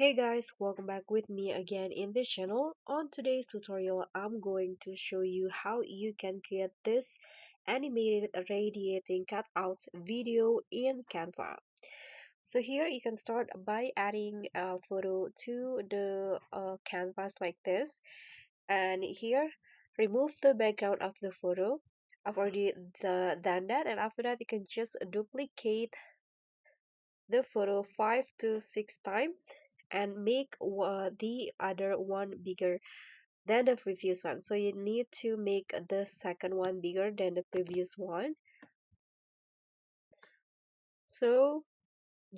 Hey guys, welcome back with me again in this channel. On today's tutorial, I'm going to show you how you can create this animated radiating cutout video in Canva. So here you can start by adding a photo to the canvas like this. And here, remove the background of the photo. I've already done that, and after that you can just duplicate the photo 5 to 6 times and make the other one bigger than the previous one. So you need to make the second one bigger than the previous one. So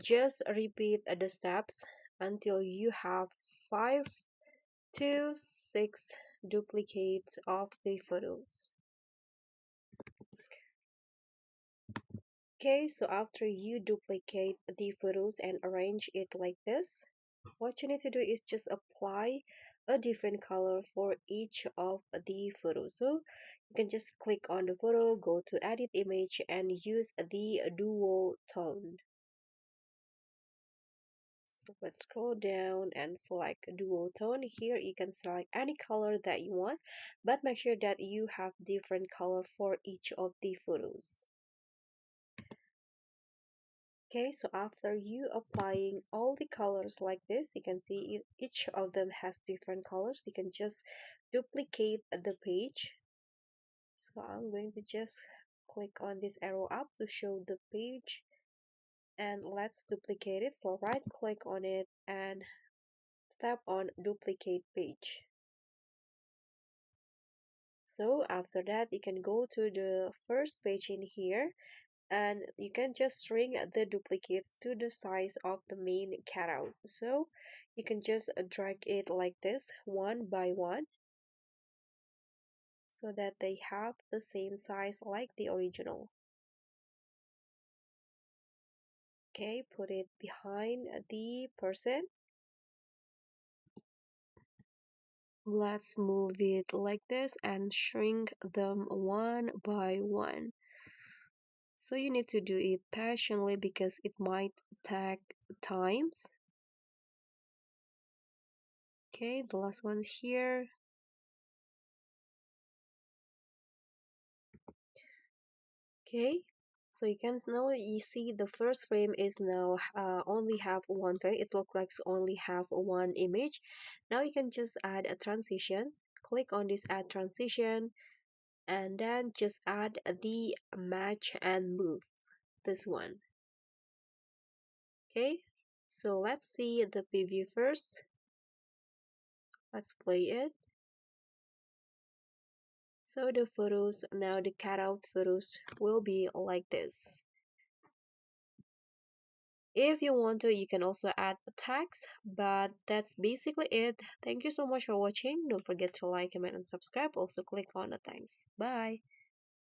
just repeat the steps until you have 5 to 6 duplicates of the photos. Okay, so after you duplicate the photos and arrange it like this, what you need to do is just apply a different color for each of the photos. So you can just click on the photo, go to edit image and use the duo tone. So let's scroll down and select duo tone. Here you can select any color that you want, but make sure that you have different color for each of the photos. Okay, so after you applying all the colors like this, you can see each of them has different colors. You can just duplicate the page. So I'm going to just click on this arrow up to show the page, and let's duplicate it. So right click on it and tap on duplicate page. So after that you can go to the first page in here, and you can just shrink the duplicates to the size of the main cutout. So you can just drag it like this one by one so that they have the same size like the original. Okay, put it behind the person. Let's move it like this and shrink them one by one. So you need to do it patiently because it might take times. Okay, the last one here. Okay, so you can now you see the first frame is now only have one frame. It looks like only have one image. Now you can just add a transition. Click on this add transition and then just add the match and move, this one. Okay, so let's see the preview first. Let's play it. So the photos, now the cutout photos will be like this. If you want to, you can also add a text, but that's basically it. Thank you so much for watching. Don't forget to like, comment, and subscribe. Also click on the thanks. Bye.